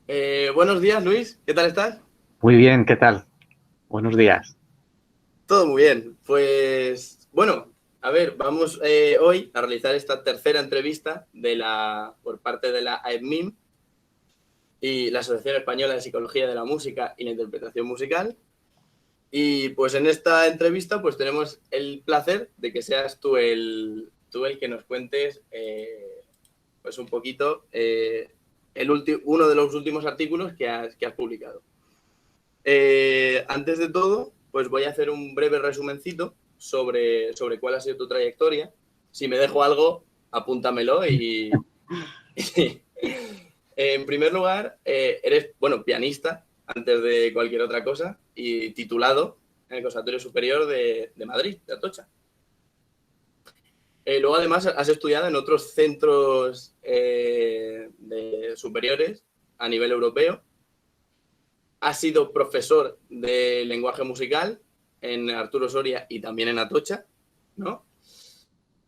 Buenos días, Luis. ¿Qué tal estás? Muy bien, ¿qué tal? Buenos días. Todo muy bien. Pues bueno, a ver, vamos hoy a realizar esta tercera entrevista por parte de la AEPMIM y la Asociación Española de Psicología de la Música y la Interpretación Musical. Y pues en esta entrevista pues tenemos el placer de que seas tú el que nos cuentes pues un poquito uno de los últimos artículos que has publicado. Antes de todo, pues voy a hacer un breve resumencito sobre cuál ha sido tu trayectoria. Si me dejo algo, apúntamelo y en primer lugar, eres, bueno, pianista antes de cualquier otra cosa y titulado en el Conservatorio Superior de Madrid, de Atocha. Luego, además, has estudiado en otros centros superiores a nivel europeo. Ha sido profesor de lenguaje musical en Arturo Soria y también en Atocha, ¿no?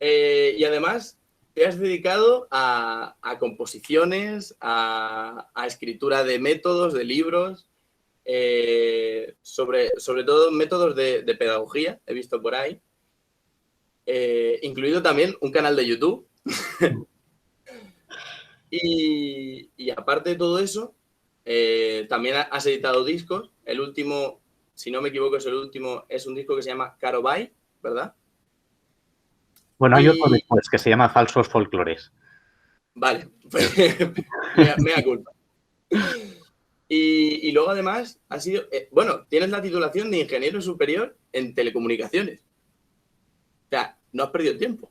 Y además te has dedicado a composiciones, a escritura de métodos, de libros, sobre todo métodos de pedagogía, he visto por ahí, incluido también un canal de YouTube. Y aparte de todo eso, también has editado discos. El último, si no me equivoco, es un disco que se llama Caro Bay, ¿verdad? Bueno, hay otro Y después que se llama Falsos Folclores. vale, mea culpa. Y luego además bueno, tienes la titulación de ingeniero superior en telecomunicaciones. O sea, no has perdido tiempo.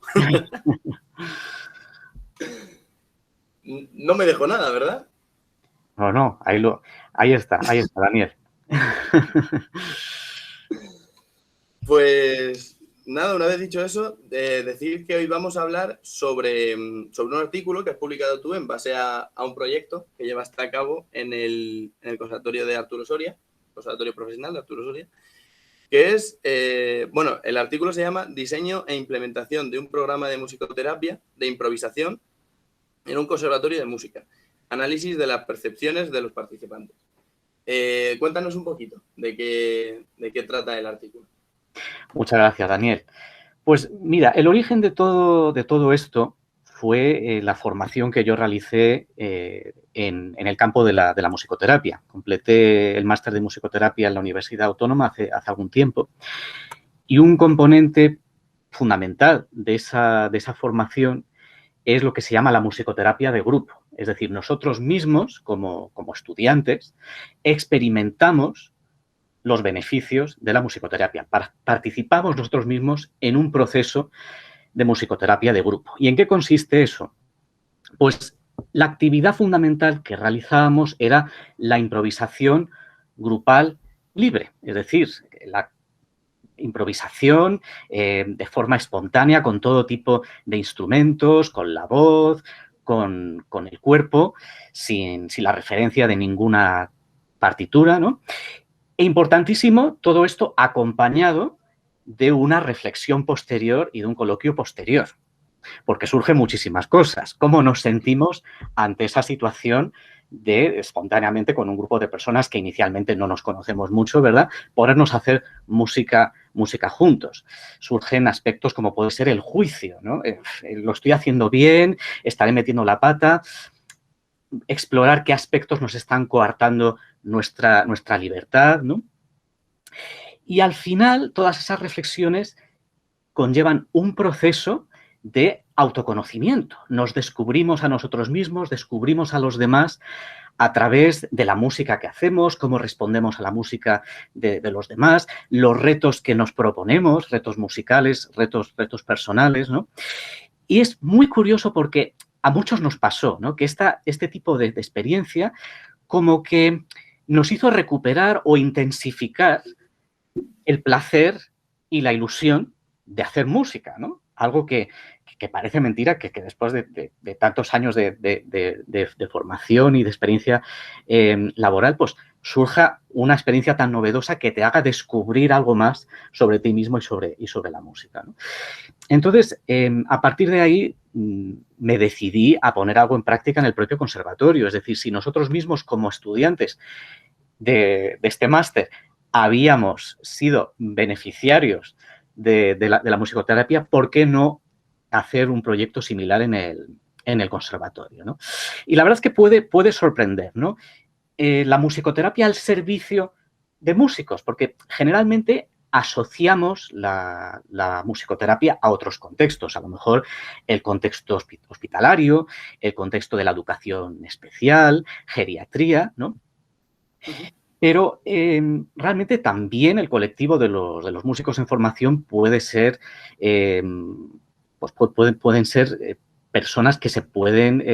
No me dejo nada, ¿verdad? No, no, ahí está, Daniel. Pues nada, una vez dicho eso, decir que hoy vamos a hablar sobre un artículo que has publicado tú en base a un proyecto que llevaste a cabo en el Conservatorio de Arturo Soria, Conservatorio Profesional de Arturo Soria, que es, bueno, el artículo se llama Diseño e implementación de un programa de musicoterapia de improvisación en un conservatorio de música. Análisis de las percepciones de los participantes. Cuéntanos un poquito de qué trata el artículo. Muchas gracias, Daniel. Pues mira, el origen de todo esto fue la formación que yo realicé en el campo de la musicoterapia. Completé el máster de musicoterapia en la Universidad Autónoma hace algún tiempo y un componente fundamental de esa formación es lo que se llama la musicoterapia de grupo. Es decir, nosotros mismos, como estudiantes, experimentamos los beneficios de la musicoterapia. Participamos nosotros mismos en un proceso de musicoterapia de grupo. ¿Y en qué consiste eso? Pues la actividad fundamental que realizábamos era la improvisación grupal libre, es decir, la improvisación de forma espontánea con todo tipo de instrumentos, con la voz, con el cuerpo, sin la referencia de ninguna partitura, ¿no? E importantísimo, todo esto acompañado de una reflexión posterior y de un coloquio posterior, porque surgen muchísimas cosas. ¿Cómo nos sentimos ante esa situación de espontáneamente con un grupo de personas que inicialmente no nos conocemos mucho, ¿verdad? Ponernos a hacer música juntos. Surgen aspectos como puede ser el juicio, ¿no? Lo estoy haciendo bien, estaré metiendo la pata, explorar qué aspectos nos están coartando nuestra libertad, ¿no? Y al final, todas esas reflexiones conllevan un proceso de autoconocimiento. Nos descubrimos a nosotros mismos, descubrimos a los demás a través de la música que hacemos, cómo respondemos a la música de los demás, los retos que nos proponemos, retos musicales, retos personales, ¿no? Y es muy curioso porque a muchos nos pasó, ¿no? Que este tipo de experiencia como que nos hizo recuperar o intensificar el placer y la ilusión de hacer música, ¿no? Algo que que parece mentira que después de tantos años de formación y de experiencia laboral, pues surja una experiencia tan novedosa que te haga descubrir algo más sobre ti mismo y sobre la música, ¿no? Entonces, a partir de ahí, me decidí a poner algo en práctica en el propio conservatorio. Es decir, si nosotros mismos como estudiantes de este máster habíamos sido beneficiarios de la musicoterapia, ¿por qué no hacer un proyecto similar en el conservatorio, ¿no? Y la verdad es que puede sorprender, ¿no? La musicoterapia al servicio de músicos, porque generalmente asociamos la musicoterapia a otros contextos, a lo mejor el contexto hospitalario, el contexto de la educación especial, geriatría, ¿no? Pero realmente también el colectivo de los músicos en formación puede ser, pues pueden ser personas que se pueden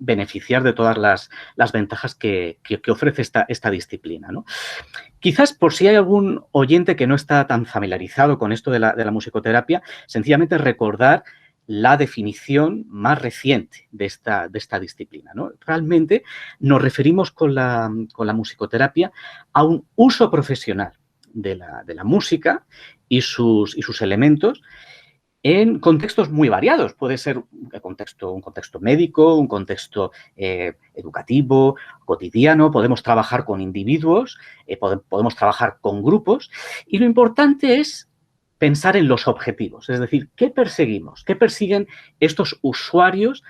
beneficiar de todas las ventajas que ofrece esta disciplina, ¿no? Quizás por si hay algún oyente que no está tan familiarizado con esto de la musicoterapia, sencillamente recordar la definición más reciente de esta disciplina, ¿no? Realmente nos referimos con la musicoterapia a un uso profesional de la música y sus elementos en contextos muy variados. Puede ser un contexto médico, un contexto educativo, cotidiano. Podemos trabajar con individuos, podemos trabajar con grupos. Y lo importante es pensar en los objetivos. Es decir, ¿qué perseguimos? ¿Qué persiguen estos usuarios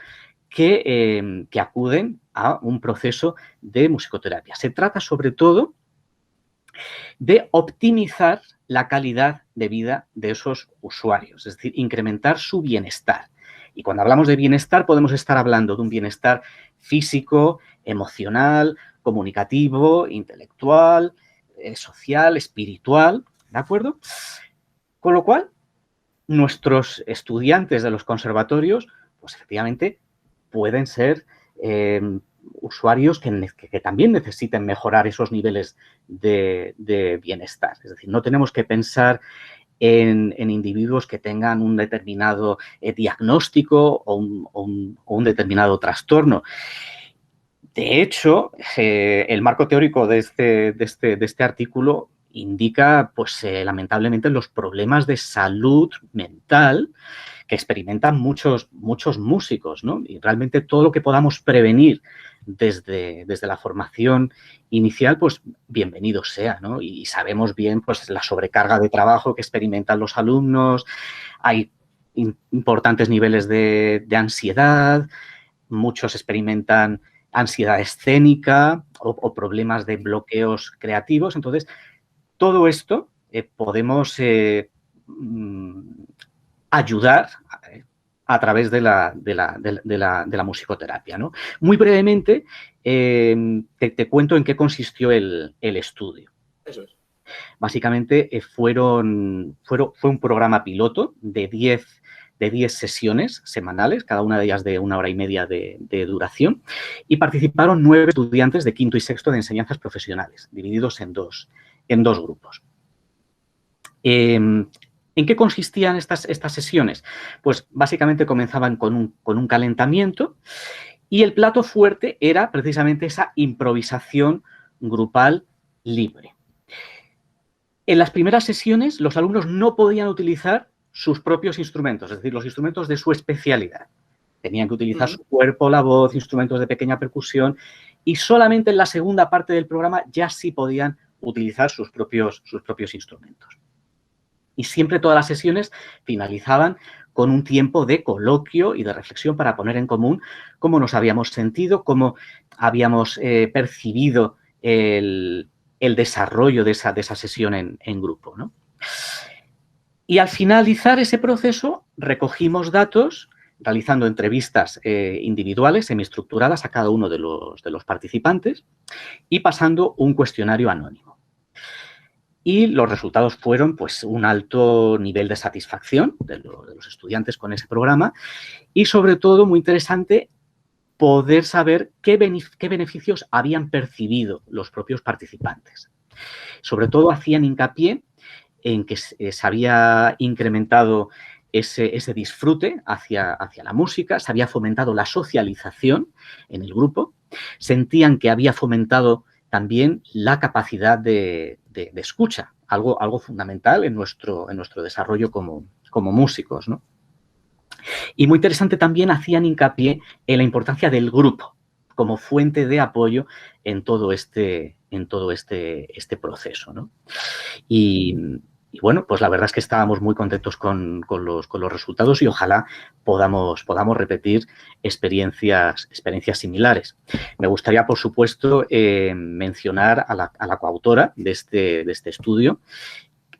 que acuden a un proceso de musicoterapia? Se trata, sobre todo, de optimizar la calidad de vida de esos usuarios, es decir, incrementar su bienestar. Y cuando hablamos de bienestar, podemos estar hablando de un bienestar físico, emocional, comunicativo, intelectual, social, espiritual, ¿de acuerdo? Con lo cual, nuestros estudiantes de los conservatorios, pues efectivamente, pueden ser usuarios que también necesiten mejorar esos niveles de bienestar. Es decir, no tenemos que pensar en individuos que tengan un determinado diagnóstico o un determinado trastorno. De hecho, el marco teórico de este artículo indica, pues, lamentablemente, los problemas de salud mental que experimentan muchos músicos, ¿no? Y realmente todo lo que podamos prevenir desde la formación inicial, pues bienvenido sea, ¿no? Y sabemos bien, pues, la sobrecarga de trabajo que experimentan los alumnos, hay importantes niveles de ansiedad, muchos experimentan ansiedad escénica o problemas de bloqueos creativos. Entonces, todo esto podemos ayudar a través de la musicoterapia, ¿no? Muy brevemente, te cuento en qué consistió el estudio. Eso es. Básicamente fue un programa piloto de 10 sesiones semanales, cada una de ellas de 1 hora y media de duración, y participaron 9 estudiantes de quinto y sexto de enseñanzas profesionales, divididos en dos grupos. ¿En qué consistían estas sesiones? Pues básicamente comenzaban con un calentamiento y el plato fuerte era precisamente esa improvisación grupal libre. En las primeras sesiones, los alumnos no podían utilizar sus propios instrumentos, es decir, los instrumentos de su especialidad. Tenían que utilizar su cuerpo, la voz, instrumentos de pequeña percusión, y solamente en la segunda parte del programa ya sí podían utilizar sus propios instrumentos. Y siempre todas las sesiones finalizaban con un tiempo de coloquio y de reflexión para poner en común cómo nos habíamos sentido, cómo habíamos percibido el desarrollo de esa sesión en grupo, ¿no? Y al finalizar ese proceso, recogimos datos realizando entrevistas individuales, semiestructuradas a cada uno de los participantes y pasando un cuestionario anónimo. Y los resultados fueron, pues, un alto nivel de satisfacción de los estudiantes con ese programa y, sobre todo, muy interesante, poder saber qué beneficios habían percibido los propios participantes. Sobre todo, hacían hincapié en que se había incrementado ese disfrute hacia la música, se había fomentado la socialización en el grupo, sentían que había fomentado también la capacidad de escucha, algo fundamental en nuestro desarrollo como músicos, ¿no? Y muy interesante también hacían hincapié en la importancia del grupo como fuente de apoyo en todo este proceso, ¿no? Y bueno, pues la verdad es que estábamos muy contentos con los resultados y ojalá podamos repetir experiencias similares. Me gustaría, por supuesto, mencionar a la coautora de este estudio,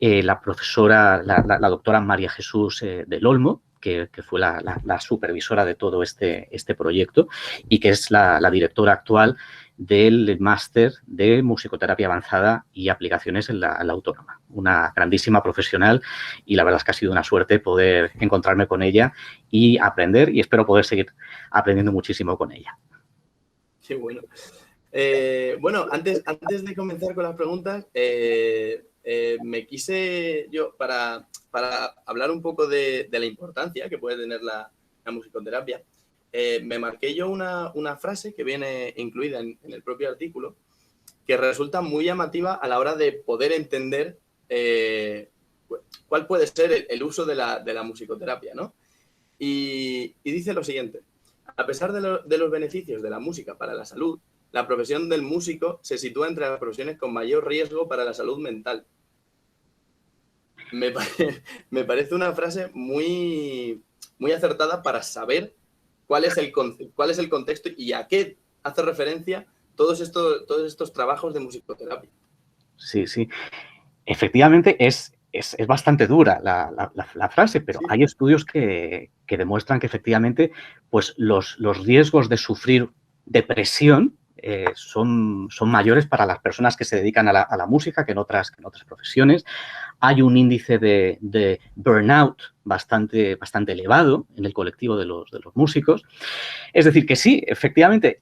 la profesora, la doctora María Jesús del Olmo, que fue la supervisora de todo este proyecto y que es la directora actual del máster de musicoterapia avanzada y aplicaciones en la Autónoma. Una grandísima profesional y la verdad es que ha sido una suerte poder encontrarme con ella y aprender, y espero poder seguir aprendiendo muchísimo con ella. Qué bueno. Bueno, antes de comenzar con las preguntas, me quise yo, para hablar un poco de la importancia que puede tener la musicoterapia, me marqué yo una frase que viene incluida en el propio artículo, que resulta muy llamativa a la hora de poder entender cuál puede ser el uso de la musicoterapia, ¿no? Y dice lo siguiente: a pesar de los beneficios de la música para la salud, la profesión del músico se sitúa entre las profesiones con mayor riesgo para la salud mental. Me parece una frase muy, muy acertada para saber cuál es el contexto y a qué hace referencia todos estos trabajos de musicoterapia. Sí, sí. Efectivamente, es bastante dura la frase, pero sí, hay estudios que demuestran que efectivamente pues los riesgos de sufrir depresión son mayores para las personas que se dedican a la música que en otras profesiones. Hay un índice de burnout bastante elevado en el colectivo de los músicos. Es decir, que sí, efectivamente,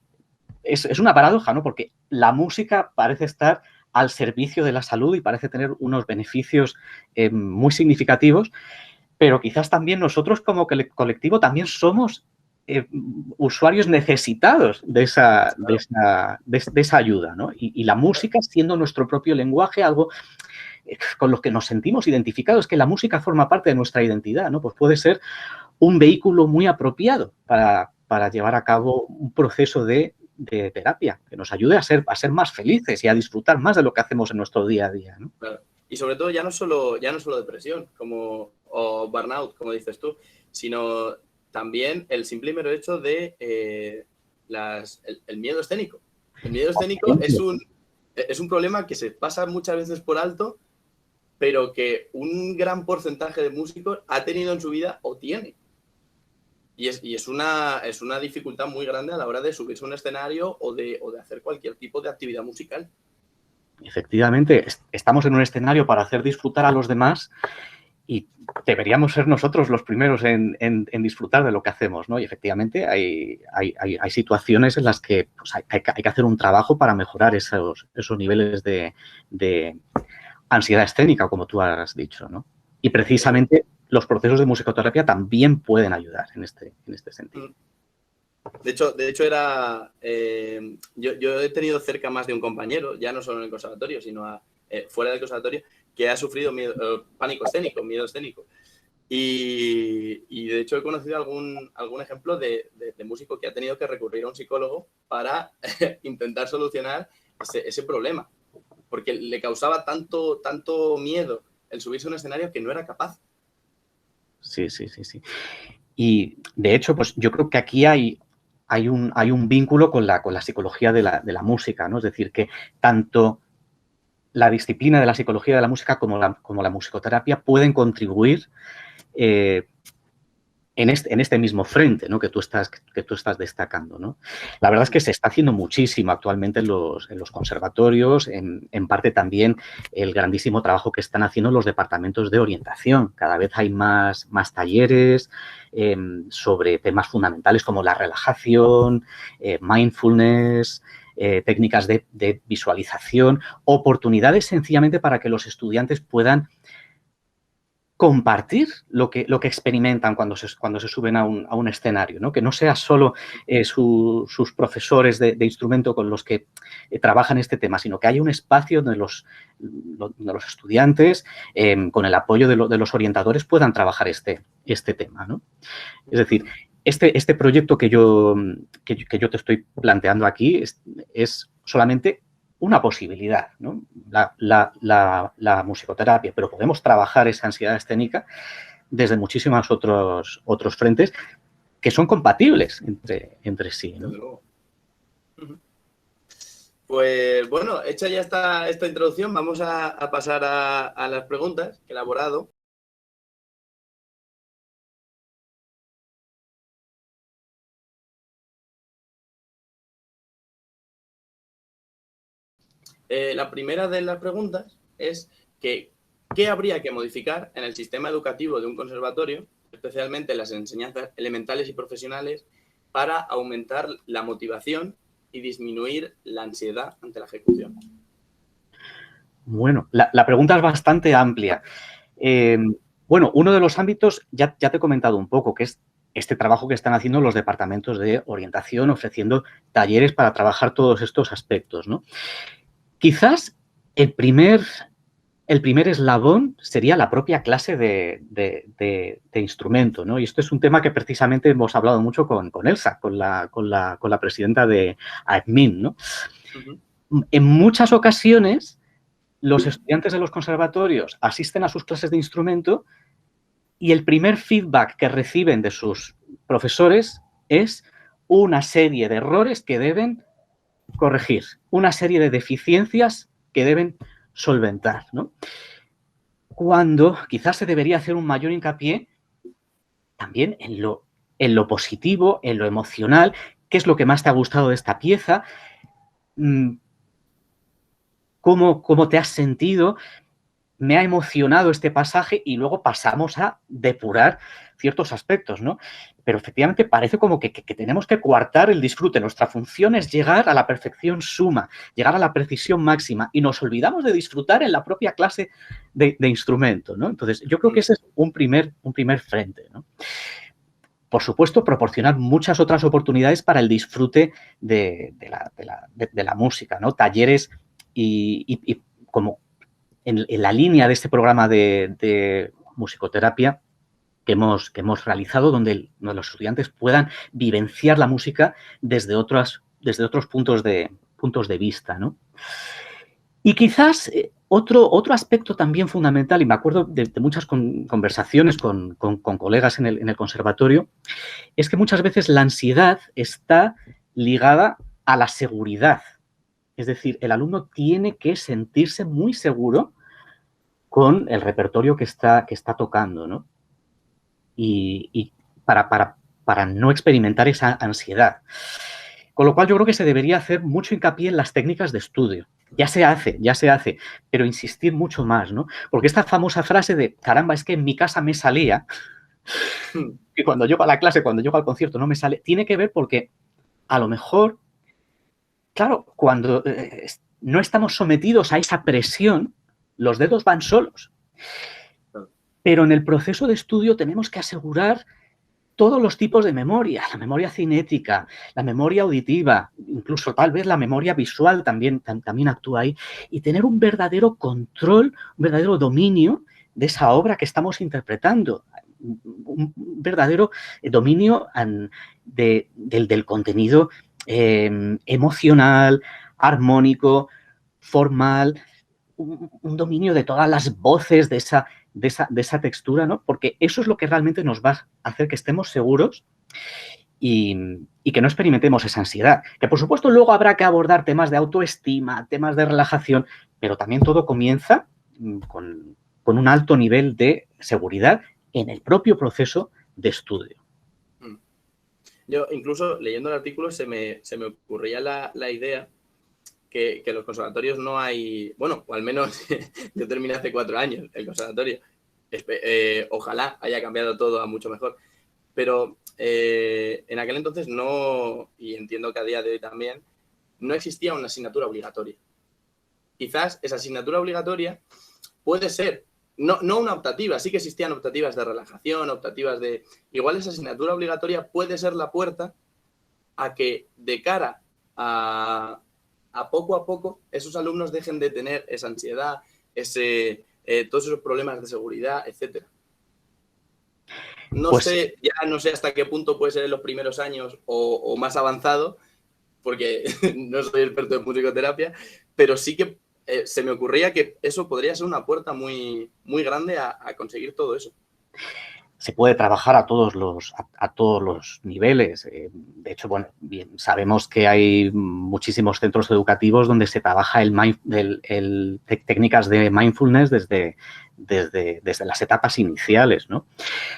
es una paradoja, ¿no? Porque la música parece estar al servicio de la salud y parece tener unos beneficios muy significativos, pero quizás también nosotros como colectivo también somos usuarios necesitados de esa ayuda, ¿no? Y la música, siendo nuestro propio lenguaje, algo con lo que nos sentimos identificados, que la música forma parte de nuestra identidad, ¿no? Pues puede ser un vehículo muy apropiado para llevar a cabo un proceso de terapia que nos ayude a ser más felices y a disfrutar más de lo que hacemos en nuestro día a día, ¿no? Claro. Y sobre todo ya no solo depresión o burnout, como dices tú, sino también el simple y mero hecho de el miedo escénico. El miedo escénico es un problema que se pasa muchas veces por alto, pero que un gran porcentaje de músicos ha tenido en su vida o tiene. Y es una dificultad muy grande a la hora de subirse a un escenario o de hacer cualquier tipo de actividad musical. Efectivamente, estamos en un escenario para hacer disfrutar a los demás y deberíamos ser nosotros los primeros en disfrutar de lo que hacemos, ¿no? Y efectivamente hay situaciones en las que pues, hay que hacer un trabajo para mejorar esos niveles de ansiedad escénica, como tú has dicho, ¿no? Y precisamente los procesos de musicoterapia también pueden ayudar en este sentido. De hecho era... yo he tenido cerca más de un compañero, ya no solo en el conservatorio, sino fuera del conservatorio, que ha sufrido pánico escénico, miedo escénico. Y de hecho he conocido algún ejemplo de músico que ha tenido que recurrir a un psicólogo para intentar solucionar ese problema, porque le causaba tanto miedo el subirse a un escenario que no era capaz. Sí. Y de hecho, pues yo creo que aquí hay un vínculo con la psicología de la música, ¿no? Es decir, que tanto la disciplina de la psicología de la música como la musicoterapia pueden contribuir en este mismo frente, ¿no? que tú estás destacando, ¿no? La verdad es que se está haciendo muchísimo actualmente en los conservatorios, en parte también el grandísimo trabajo que están haciendo los departamentos de orientación. Cada vez hay más talleres sobre temas fundamentales como la relajación, mindfulness, técnicas de visualización, oportunidades sencillamente para que los estudiantes puedan compartir lo que experimentan cuando se suben a un escenario, ¿no? Que no sea solo sus profesores de instrumento con los que trabajan este tema, sino que haya un espacio donde los estudiantes, con el apoyo de los orientadores, puedan trabajar este tema, ¿no? Es decir, este proyecto que yo te estoy planteando aquí es solamente una posibilidad, ¿no? La musicoterapia, pero podemos trabajar esa ansiedad escénica desde muchísimos otros frentes que son compatibles entre sí, ¿no? Desde luego. Pues bueno, hecha ya esta introducción, vamos a pasar a las preguntas que he elaborado. La primera de las preguntas es que ¿qué habría que modificar en el sistema educativo de un conservatorio, especialmente en las enseñanzas elementales y profesionales, para aumentar la motivación y disminuir la ansiedad ante la ejecución? Bueno, la pregunta es bastante amplia. Bueno, uno de los ámbitos, ya te he comentado un poco, que es este trabajo que están haciendo los departamentos de orientación, ofreciendo talleres para trabajar todos estos aspectos, ¿no? Quizás el primer eslabón sería la propia clase de instrumento, ¿no? Y esto es un tema que precisamente hemos hablado mucho con Elsa, con la presidenta de AECMIN, ¿no? En muchas ocasiones, los estudiantes de los conservatorios asisten a sus clases de instrumento y el primer feedback que reciben de sus profesores es una serie de errores que deben corregir, una serie de deficiencias que deben solventar, ¿no? Cuando quizás se debería hacer un mayor hincapié también en lo positivo, en lo emocional, qué es lo que más te ha gustado de esta pieza, cómo te has sentido, me ha emocionado este pasaje y luego pasamos a depurar ciertos aspectos, ¿no? Pero efectivamente parece como que tenemos que coartar el disfrute. Nuestra función es llegar a la perfección suma, llegar a la precisión máxima y nos olvidamos de disfrutar en la propia clase de instrumento, ¿no? Entonces, yo creo que ese es un primer frente, ¿no? Por supuesto, proporcionar muchas otras oportunidades para el disfrute de la música, ¿no? Talleres y como en la línea de este programa de musicoterapia que hemos realizado, donde los estudiantes puedan vivenciar la música desde otros puntos de vista, ¿no? Y quizás otro aspecto también fundamental, y me acuerdo de muchas conversaciones con colegas en el conservatorio, es que muchas veces la ansiedad está ligada a la seguridad. Es decir, el alumno tiene que sentirse muy seguro con el repertorio que está tocando, ¿no? Y para no experimentar esa ansiedad. Con lo cual yo creo que se debería hacer mucho hincapié en las técnicas de estudio. Ya se hace, pero insistir mucho más, ¿no? Porque esta famosa frase de, caramba, es que en mi casa me salía, y cuando llego a la clase, cuando llego al concierto no me sale, tiene que ver porque a lo mejor, claro, cuando no estamos sometidos a esa presión, los dedos van solos. Pero en el proceso de estudio tenemos que asegurar todos los tipos de memoria, la memoria cinética, la memoria auditiva, incluso tal vez la memoria visual también actúa ahí, y tener un verdadero control, un verdadero dominio de esa obra que estamos interpretando, un verdadero dominio del contenido emocional, armónico, formal, un dominio de todas las voces de esa textura, ¿no? Porque eso es lo que realmente nos va a hacer que estemos seguros y que no experimentemos esa ansiedad. Que, por supuesto, luego habrá que abordar temas de autoestima, temas de relajación, pero también todo comienza con un alto nivel de seguridad en el propio proceso de estudio. Yo, incluso, leyendo el artículo, se me ocurría la idea que en los conservatorios no hay, bueno, o al menos yo terminé hace 4 años el conservatorio, ojalá haya cambiado todo a mucho mejor, pero en aquel entonces no, y entiendo que a día de hoy también, no existía una asignatura obligatoria. Quizás esa asignatura obligatoria puede ser no una optativa, sí que existían optativas de relajación, optativas de... Igual esa asignatura obligatoria puede ser la puerta a que de cara a poco esos alumnos dejen de tener esa ansiedad, todos esos problemas de seguridad, etcétera. No sé hasta qué punto puede ser en los primeros años o más avanzado, porque no soy experto en musicoterapia, pero sí que se me ocurría que eso podría ser una puerta muy, muy grande a conseguir todo eso. Se puede trabajar a todos los niveles. De hecho, bueno, bien, sabemos que hay muchísimos centros educativos donde se trabaja técnicas de mindfulness desde las etapas iniciales, ¿no?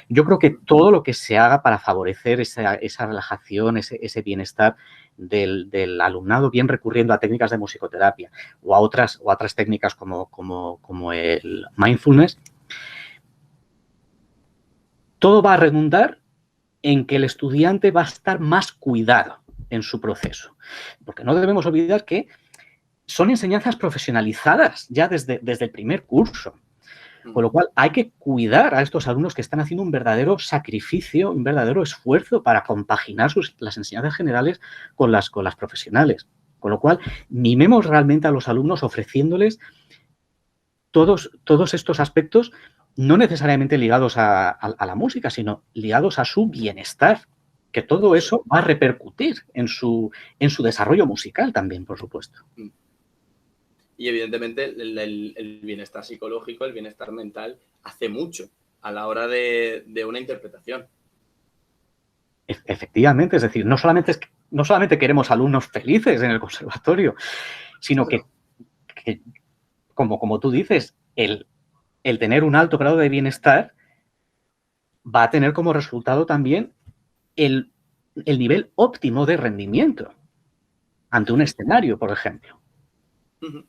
Yo creo que todo lo que se haga para favorecer esa relajación, ese bienestar del alumnado, bien recurriendo a técnicas de musicoterapia o a otras técnicas como el mindfulness, todo va a redundar en que el estudiante va a estar más cuidado en su proceso. Porque no debemos olvidar que son enseñanzas profesionalizadas ya desde el primer curso. Con lo cual, hay que cuidar a estos alumnos que están haciendo un verdadero sacrificio, un verdadero esfuerzo para compaginar las enseñanzas generales con las profesionales. Con lo cual, mimemos realmente a los alumnos ofreciéndoles todos estos aspectos no necesariamente ligados a la música, sino ligados a su bienestar, que todo eso va a repercutir en su desarrollo musical también, por supuesto. Y evidentemente el bienestar psicológico, el bienestar mental, hace mucho a la hora de una interpretación. Efectivamente, es decir, no solamente queremos alumnos felices en el conservatorio, sino que como tú dices, el tener un alto grado de bienestar va a tener como resultado también el nivel óptimo de rendimiento ante un escenario, por ejemplo. Uh-huh.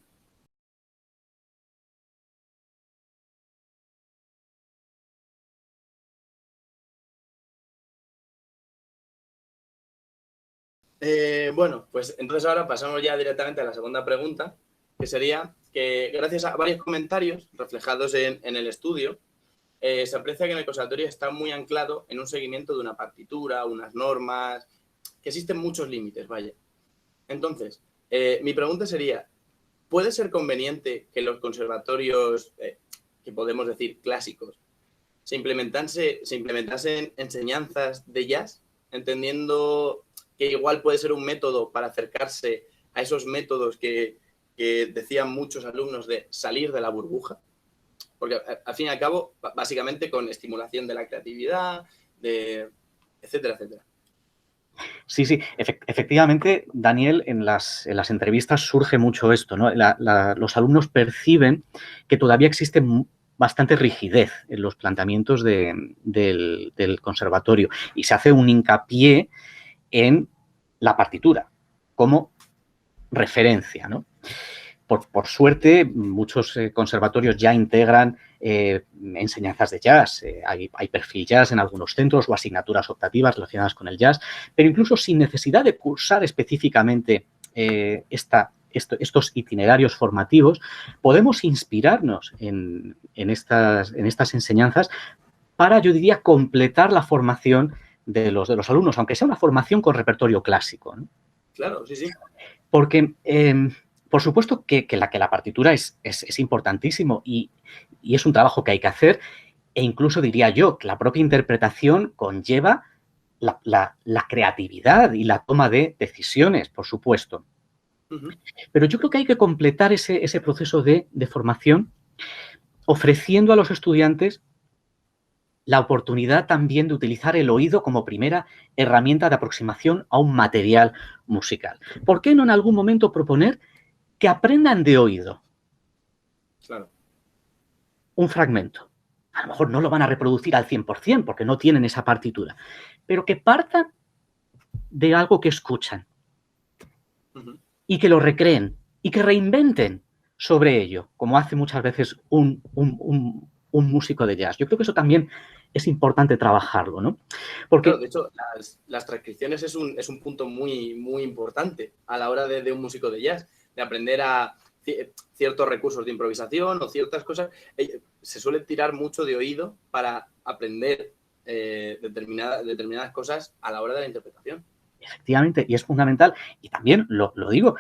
Bueno, pues entonces ahora pasamos ya directamente a la segunda pregunta, que sería que gracias a varios comentarios reflejados en el estudio, se aprecia que en el conservatorio está muy anclado en un seguimiento de una partitura, unas normas, que existen muchos límites, vaya. Entonces, mi pregunta sería, ¿puede ser conveniente que los conservatorios, que podemos decir clásicos, se implementasen enseñanzas de jazz, entendiendo que igual puede ser un método para acercarse a esos métodos que decían muchos alumnos de salir de la burbuja? Porque al fin y al cabo, básicamente con estimulación de la creatividad, etcétera, etcétera. Sí, efectivamente, Daniel, en las entrevistas surge mucho esto, ¿no? Los alumnos perciben que todavía existe bastante rigidez en los planteamientos del conservatorio y se hace un hincapié en la partitura como referencia, ¿no? Por suerte, muchos conservatorios ya integran enseñanzas de jazz. Hay perfil jazz en algunos centros o asignaturas optativas relacionadas con el jazz, pero incluso sin necesidad de cursar específicamente estos itinerarios formativos, podemos inspirarnos en estas enseñanzas para, yo diría, completar la formación de los alumnos, aunque sea una formación con repertorio clásico, ¿no? Claro, sí. Porque por supuesto que la partitura es importantísimo y es un trabajo que hay que hacer, e incluso diría yo que la propia interpretación conlleva la creatividad y la toma de decisiones, por supuesto. Uh-huh. Pero yo creo que hay que completar ese proceso de formación ofreciendo a los estudiantes la oportunidad también de utilizar el oído como primera herramienta de aproximación a un material musical. ¿Por qué no en algún momento proponer que aprendan de oído? Claro. Un fragmento. A lo mejor no lo van a reproducir al 100% porque no tienen esa partitura, pero que partan de algo que escuchan uh-huh. y que lo recreen y que reinventen sobre ello, como hace muchas veces un músico de jazz. Yo creo que eso también es importante trabajarlo, ¿no? Porque claro, de hecho, las transcripciones es un punto muy, muy importante a la hora de un músico de jazz, de aprender a ciertos recursos de improvisación o ciertas cosas, se suele tirar mucho de oído para aprender determinadas cosas a la hora de la interpretación. Efectivamente, y es fundamental. Y también lo digo,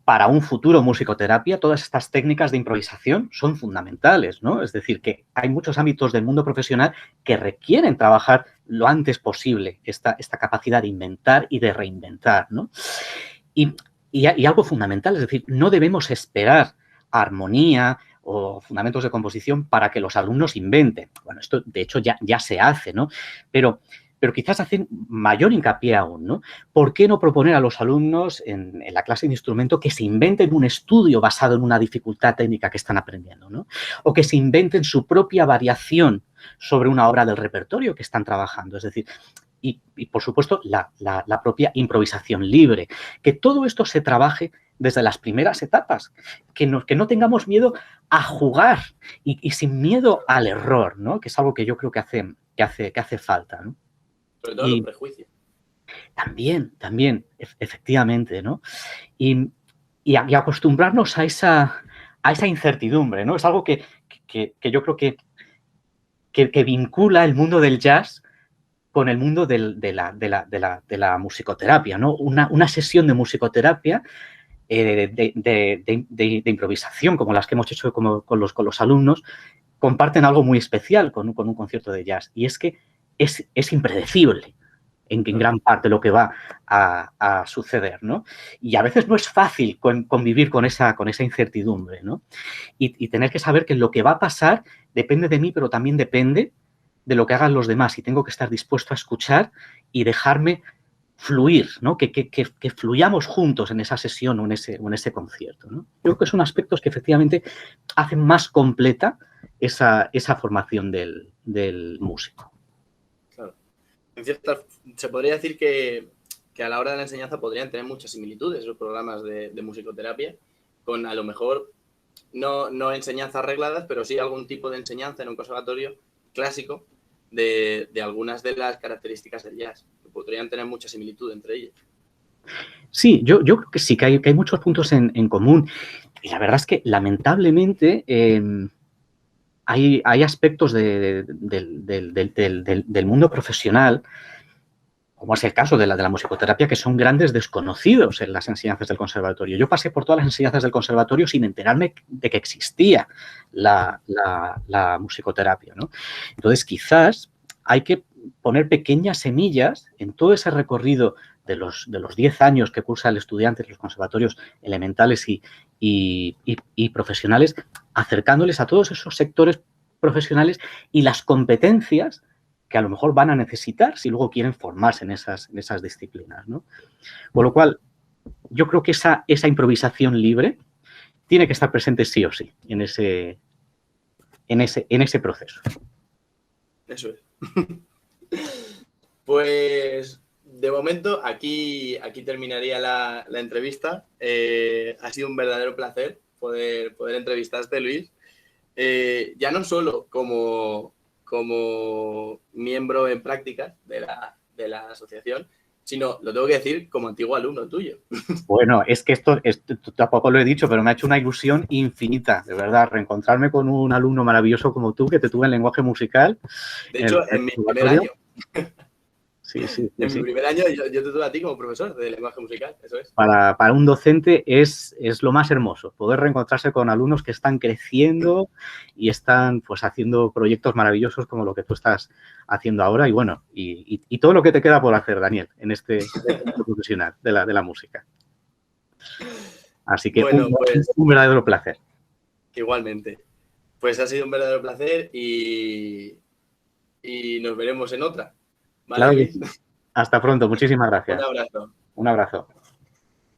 para un futuro musicoterapia, todas estas técnicas de improvisación son fundamentales, ¿no? Es decir, que hay muchos ámbitos del mundo profesional que requieren trabajar lo antes posible esta capacidad de inventar y de reinventar, ¿no? Y algo fundamental, es decir, no debemos esperar armonía o fundamentos de composición para que los alumnos inventen. Bueno, esto de hecho ya se hace, ¿no? Pero quizás hacen mayor hincapié aún, ¿no? ¿Por qué no proponer a los alumnos en la clase de instrumento que se inventen un estudio basado en una dificultad técnica que están aprendiendo, ¿no? O que se inventen su propia variación sobre una obra del repertorio que están trabajando. Es decir, y por supuesto, la propia improvisación libre. Que todo esto se trabaje desde las primeras etapas, que no tengamos miedo a jugar y sin miedo al error, ¿no? Que es algo que yo creo que hace falta, ¿no? Sobre todo los prejuicios. También, efectivamente, ¿no? Y acostumbrarnos a esa incertidumbre, ¿no? Es algo que yo creo que vincula el mundo del jazz con el mundo de la musicoterapia, ¿no? Una sesión de musicoterapia de improvisación, como las que hemos hecho con los alumnos, comparten algo muy especial con un concierto de jazz, y es que es impredecible en gran parte lo que va a suceder, ¿no? Y a veces no es fácil convivir con esa incertidumbre, ¿no? Y tener que saber que lo que va a pasar depende de mí, pero también depende de lo que hagan los demás, y tengo que estar dispuesto a escuchar y dejarme fluir, ¿no? Que fluyamos juntos en esa sesión o en ese concierto, ¿no? Yo creo que son aspectos que efectivamente hacen más completa esa formación del músico. Claro. Se podría decir que a la hora de la enseñanza podrían tener muchas similitudes los programas de musicoterapia, con a lo mejor no enseñanzas regladas, pero sí algún tipo de enseñanza en un conservatorio clásico de algunas de las características del jazz, que podrían tener mucha similitud entre ellos. Sí, yo creo que sí, que hay muchos puntos en común. Y la verdad es que, lamentablemente, hay aspectos del mundo profesional, como es el caso de la musicoterapia, que son grandes desconocidos en las enseñanzas del conservatorio. Yo pasé por todas las enseñanzas del conservatorio sin enterarme de que existía la musicoterapia, ¿no? Entonces, quizás hay que poner pequeñas semillas en todo ese recorrido de los 10 años que cursa el estudiante en los conservatorios elementales y profesionales, acercándoles a todos esos sectores profesionales y las competencias que a lo mejor van a necesitar si luego quieren formarse en esas disciplinas, ¿no? Con lo cual, yo creo que esa improvisación libre tiene que estar presente sí o sí en ese proceso. Eso es. Pues, de momento, aquí terminaría la entrevista. Ha sido un verdadero placer poder entrevistarte, Luis. Ya no solo como miembro en prácticas de la asociación, sino, lo tengo que decir, como antiguo alumno tuyo. Bueno, es que esto tampoco lo he dicho, pero me ha hecho una ilusión infinita, de verdad, reencontrarme con un alumno maravilloso como tú, que te tuve en lenguaje musical. De hecho, en mi primer año. Sí. En mi primer año yo te tuve a ti como profesor de lenguaje musical, eso es. Para un docente es lo más hermoso, poder reencontrarse con alumnos que están creciendo y están pues haciendo proyectos maravillosos como lo que tú estás haciendo ahora, y bueno, y todo lo que te queda por hacer, Daniel, en este profesional de la música. Así que bueno, un verdadero placer. Igualmente. Pues ha sido un verdadero placer y nos veremos en otra. ¿Vale, claro que sí. Hasta pronto. Muchísimas gracias. Un abrazo. Un abrazo.